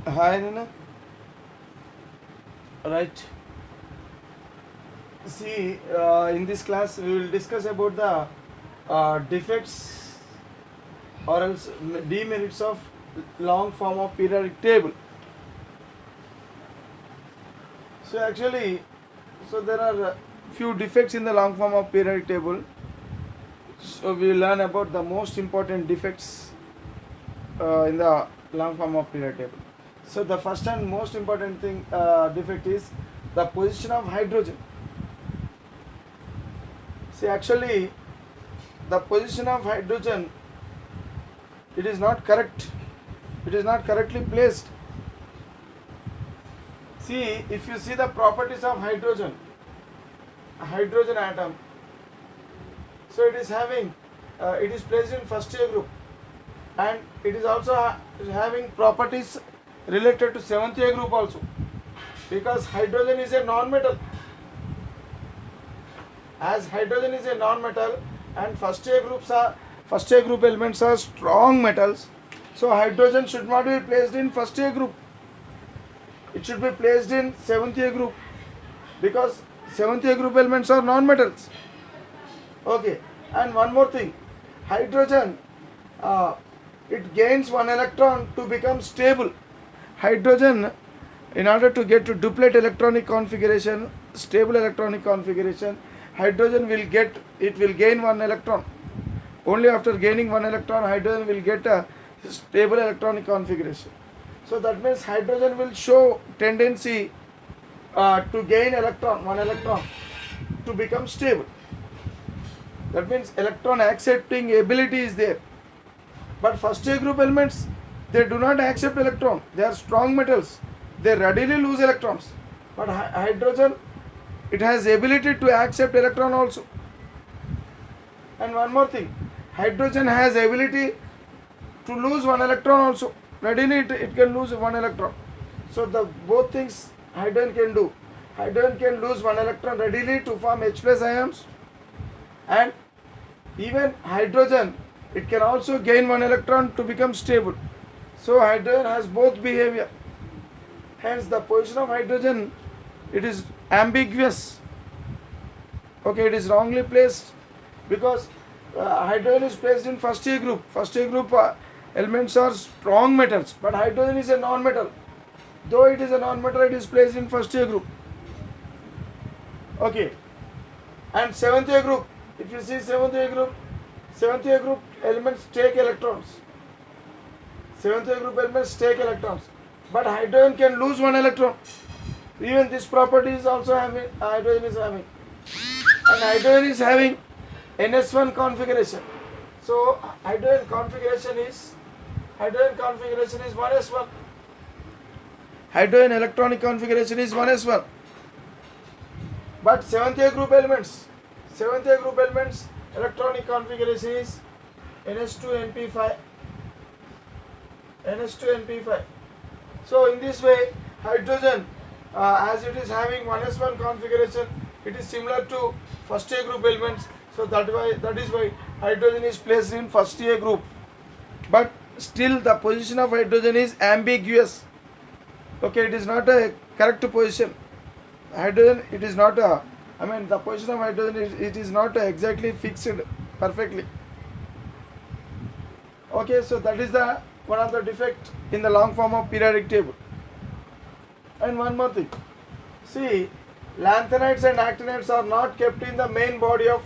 Hi, Nina. Right. See, in this class, we will discuss about the defects or else demerits of long form of periodic table. So actually, so there are few defects in the long form of periodic table. So we will learn about the most important defects in the long form of periodic table. So the first and most important thing defect is the position of hydrogen. See, actually, the position of hydrogen, it is not correct. It is not correctly placed. See, if you see the properties of hydrogen atom, so it is having, it is placed in first year group, and it is also having properties related to seventh year group also, because hydrogen is a non-metal. As hydrogen is a non-metal and first year group elements are strong metals, so hydrogen should not be placed in first year group. It should be placed in seventh year group, because seventh year group elements are non-metals. Okay, and one more thing, hydrogen, it gains one electron to become stable. Hydrogen, in order to get to duplet electronic configuration, stable electronic configuration, hydrogen will gain one electron. Only after gaining one electron, hydrogen will get a stable electronic configuration. So that means hydrogen will show tendency to gain one electron to become stable. That means electron accepting ability is there. But first year group elements, they do not accept electron. They are strong metals. They readily lose electrons. But hydrogen, it has ability to accept electron also. And one more thing, hydrogen has ability to lose one electron also. Readily it can lose one electron. So the both things hydrogen can do. Hydrogen can lose one electron readily to form H plus ions, and even hydrogen, it can also gain one electron to become stable. So hydrogen has both behavior. Hence the position of hydrogen, it is ambiguous. Okay, it is wrongly placed, because hydrogen is placed in first year group. First year group elements are strong metals, but hydrogen is a non-metal. Though it is a non-metal, it is placed in first year group. Okay, and seventh year group, if you see seventh year group elements take electrons. Seventh year group elements take electrons, but hydrogen can lose one electron. Even this property is also having, hydrogen is having, and hydrogen is having NS1 configuration. So hydrogen configuration is 1s1. Hydrogen electronic configuration is 1s1. But seventh year group elements electronic configuration is NS2np5. So in this way, hydrogen, as it is having 1s1 configuration, it is similar to first year group elements. So that is why hydrogen is placed in first year group. But still the position of hydrogen is ambiguous. Okay, it is not a correct position. Hydrogen, it is not a, the position of hydrogen, it is not exactly fixed perfectly. Okay, so that is the one of the defect in the long form of periodic table. And one more thing, see, lanthanides and actinides are not kept in the main body of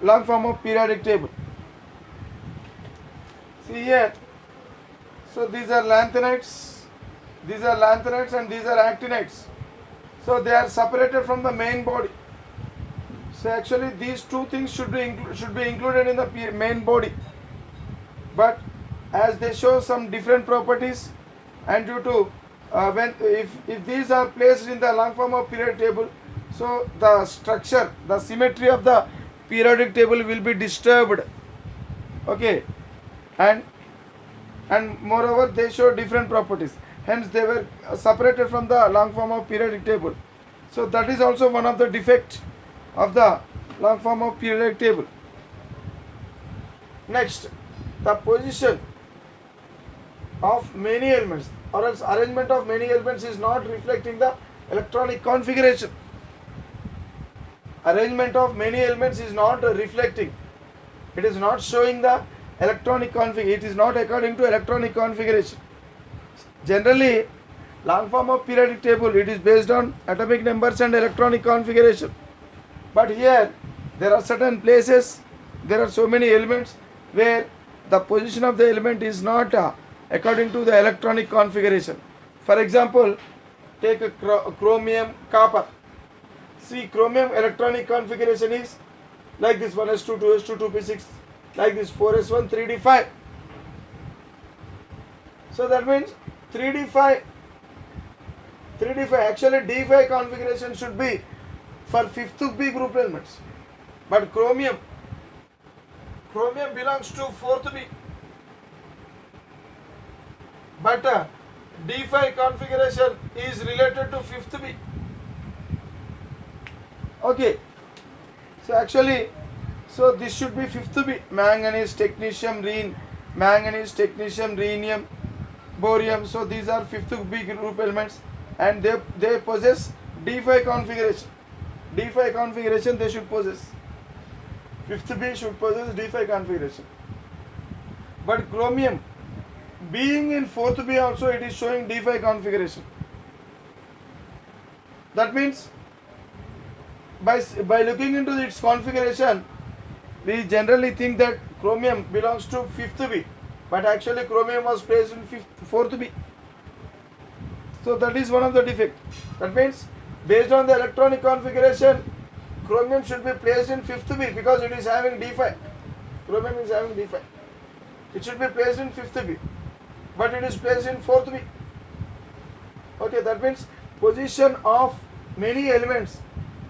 long form of periodic table. See here, so these are lanthanides and these are actinides. So they are separated from the main body. So actually these two things should be included in the main body. But as they show some different properties, and due to if these are placed in the long form of periodic table, so the structure, the symmetry of the periodic table will be disturbed. Okay, and moreover they show different properties. Hence they were separated from the long form of periodic table. So that is also one of the defect of the long form of periodic table. Next, the position of many elements, or else arrangement of many elements is not reflecting the electronic configuration. Arrangement of many elements is not reflecting. It is not showing the electronic configuration. It is not according to electronic configuration. Generally, long form of periodic table, it is based on atomic numbers and electronic configuration. But here, there are certain places, there are so many elements where the position of the element is not according to the electronic configuration. For example, take a chromium copper. See, chromium electronic configuration is like this: 1s2, 2s2, 2p6, like this 4s1, 3d5. So that means 3d5, actually d5 configuration should be for 5th B group elements, but chromium belongs to 4th B, but d5 configuration is related to 5th B. Okay, so actually, so this should be 5th B: manganese, technetium, rhenium, borium. So these are 5th B group elements, and they possess d5 configuration. D5 configuration they should possess. 5th B should possess D5 configuration. But chromium, being in 4th B also, it is showing D5 configuration. That means by looking into its configuration, we generally think that chromium belongs to 5th B, but actually chromium was placed in 4th B. So that is one of the defects. That means based on the electronic configuration, chromium should be placed in 5th B because it is having D5. Chromium is having D5. It should be placed in 5th B, but it is placed in 4th B. Okay, that means position of many elements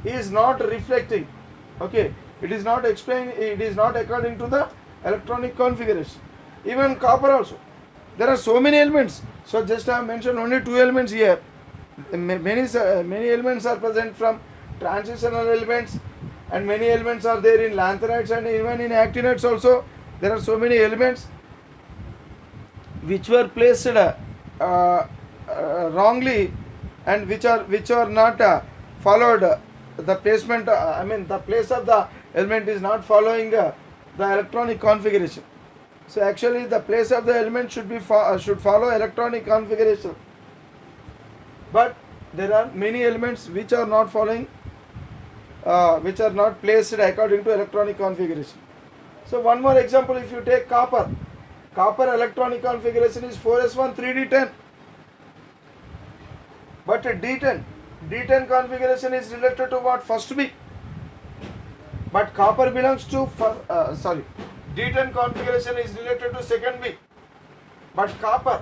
is not reflecting. Okay, it is not explained, it is not according to the electronic configuration. Even copper also, there are so many elements. So just I have mentioned only 2 elements here. Many elements are present from transitional elements, and many elements are there in lanthanides, and even in actinides also there are so many elements which were placed wrongly, and which are not followed. The placement, the place of the element is not following the electronic configuration. So actually the place of the element should follow electronic configuration. But there are many elements which are not following, which are not placed according to electronic configuration. So one more example, if you take copper electronic configuration is 4s1 3d10, but D10 configuration is related to what? First B, but copper belongs to D10 configuration is related to second B, but copper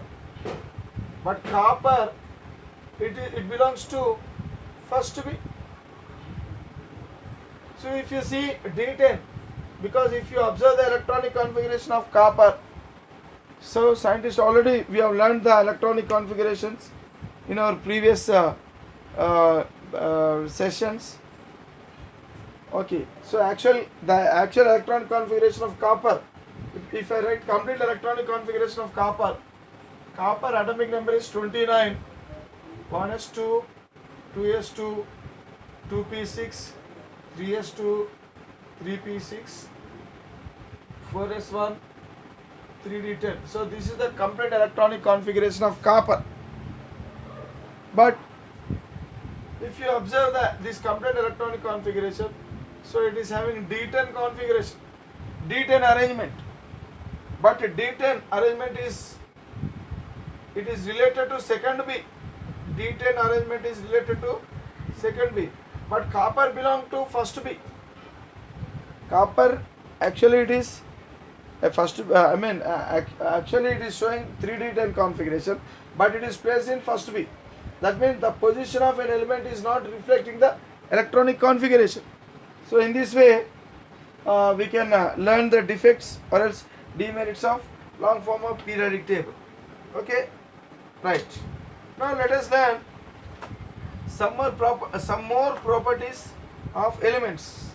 it belongs to first B. So if you see D10, because if you observe the electronic configuration of copper, so scientists already, we have learned the electronic configurations in our previous sessions. Okay, so the actual electronic configuration of copper, if I write complete electronic configuration of copper atomic number is 29, 1s2, 2s2, 2p6, 3s2, 3p6, 4s1, 3d10. So this is the complete electronic configuration of copper. But if you observe this complete electronic configuration, so it is having D10 configuration, D10 arrangement, but D10 arrangement is related to second B. D10 arrangement is related to second B, but copper belongs to first B. Copper actually it is actually it is showing 3D10 configuration, but it is placed in first B. That means the position of an element is not reflecting the electronic configuration. So in this way, we can learn the defects or else demerits of long form of periodic table. Okay, right. Now let us learn some more properties of elements.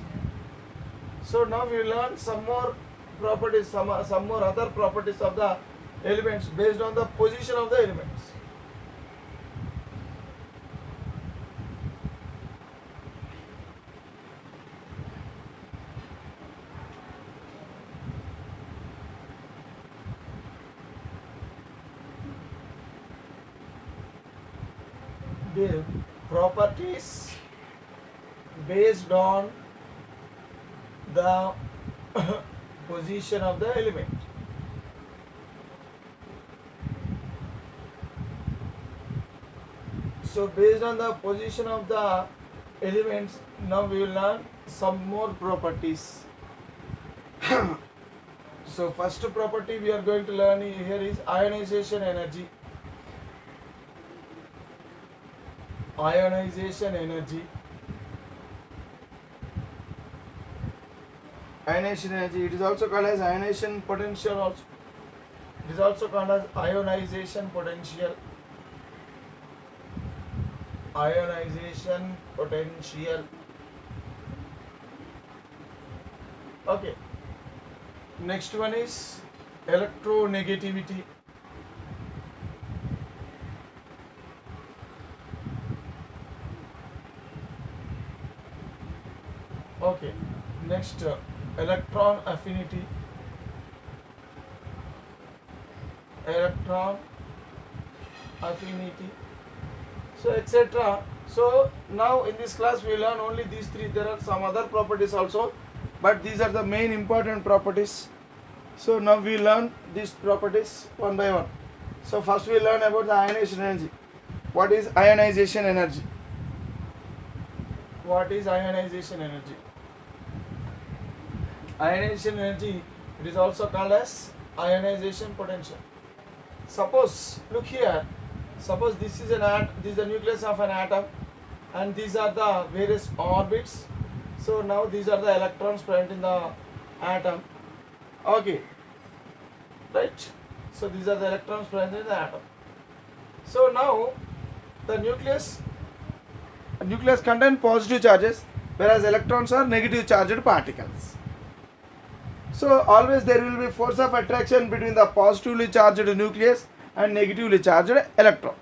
So now we learn some more properties, some more other properties of the elements based on the position of the elements. The properties based on the position of the element. So based on the position of the elements, now we will learn some more properties. So first property we are going to learn here is ionization energy. Ionization energy. Ionization energy, it is also called as ionization potential also. It is also called as ionization potential. Ionization potential. Okay. Next one is electronegativity. Okay. Next, electron affinity. Electron affinity. So etc. So now in this class we learn only these three. There are some other properties also, but these are the main important properties. So now we learn these properties one by one. So first we learn about the ionization energy. What is ionization energy? What is ionization energy? Ionization energy, it is also called as ionization potential. Suppose, look here, suppose this is this is the nucleus of an atom, and these are the various orbits. So now these are the electrons present in the atom. Okay, right? So these are the electrons present in the atom. So now the nucleus contains positive charges, whereas electrons are negative charged particles. So always there will be force of attraction between the positively charged nucleus and negatively charged electron.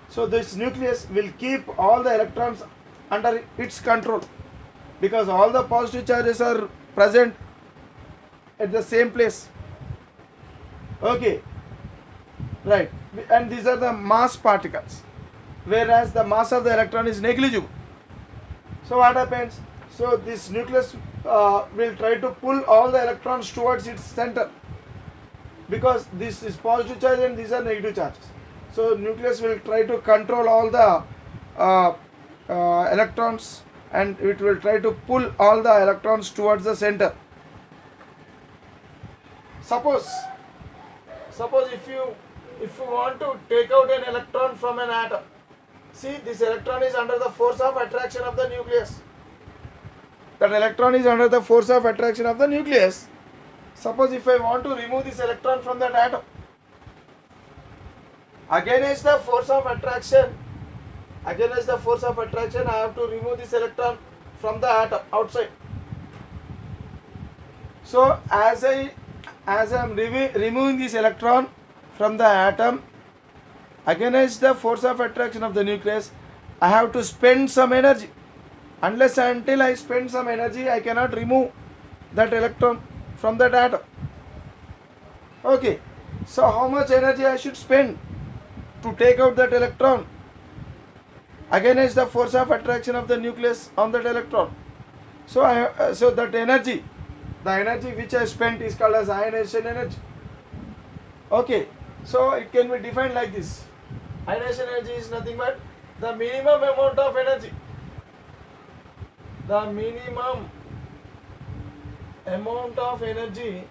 So this nucleus will keep all the electrons under its control, because all the positive charges are present at the same place. Okay, right, and these are the mass particles, whereas the mass of the electron is negligible. So what happens? So this nucleus will try to pull all the electrons towards its center, because this is positive charge and these are negative charges. So nucleus will try to control all the electrons, and it will try to pull all the electrons towards the center. Suppose if you want to take out an electron from an atom, see, this electron is under the force of attraction of the nucleus. That electron is under the force of attraction of the nucleus. Suppose if I want to remove this electron from that atom, against the force of attraction, I have to remove this electron from the atom outside. So as I am removing this electron from the atom against the force of attraction of the nucleus, I have to spend some energy. Unless and until I spend some energy, I cannot remove that electron from that atom. Okay, so how much energy I should spend to take out that electron against the force of attraction of the nucleus on that electron? So so that energy, the energy which I spent, is called as ionization energy. Okay, so it can be defined like this. Ionization energy is nothing but the minimum amount of energy. The minimum amount of energy,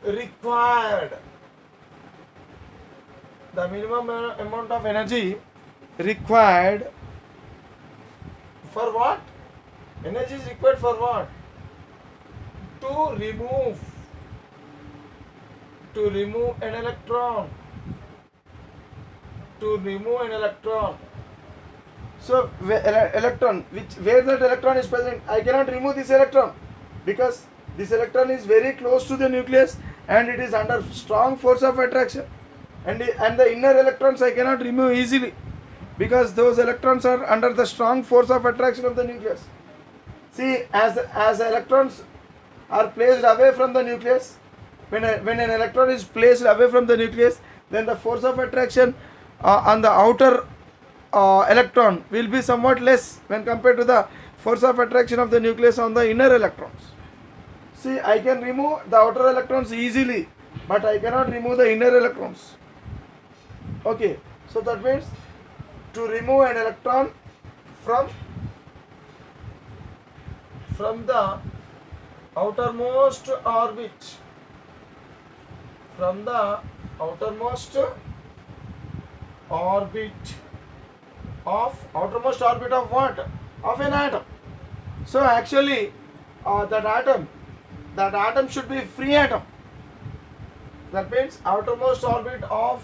required. The minimum amount of energy required for what? Energy is required for what? To remove an electron. So electron, where that electron is present, I cannot remove this electron because this electron is very close to the nucleus and it is under strong force of attraction, and the inner electrons I cannot remove easily because those electrons are under the strong force of attraction of the nucleus. See, as electrons are placed away from the nucleus, when an electron is placed away from the nucleus, then the force of attraction on the outer electron will be somewhat less when compared to the force of attraction of the nucleus on the inner electrons. See, I can remove the outer electrons easily, but I cannot remove the inner electrons. Okay, so that means to remove an electron from the outermost orbit, from the outermost orbit of what? Of an atom. So actually that atom should be free atom. That means outermost orbit of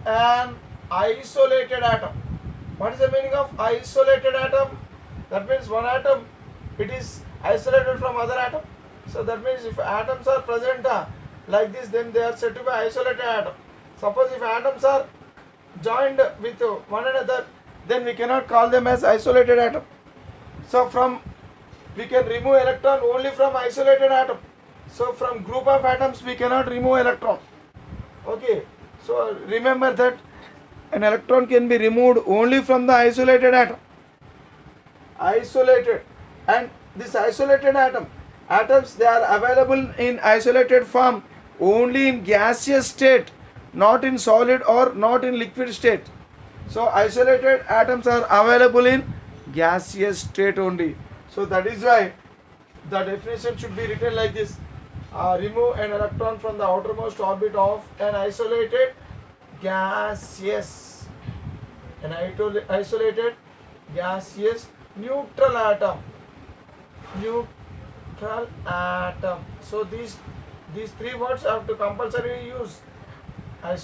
an isolated atom. What is the meaning of isolated atom? That means one atom, it is isolated from other atom. So that means if atoms are present like this, then they are said to be isolated atom. Suppose if atoms are joined with one another, then we cannot call them as isolated atom. So we can remove electron only from isolated atom. So from group of atoms we cannot remove electron. Okay, so remember that an electron can be removed only from the isolated atom. Isolated, and this isolated atoms, they are available in isolated form only in gaseous state, not in solid or not in liquid state. So isolated atoms are available in gaseous state only. So that is why the definition should be written like this: remove an electron from the outermost orbit of an isolated gaseous, isolated gaseous neutral atom. So these three words I have to compulsory use.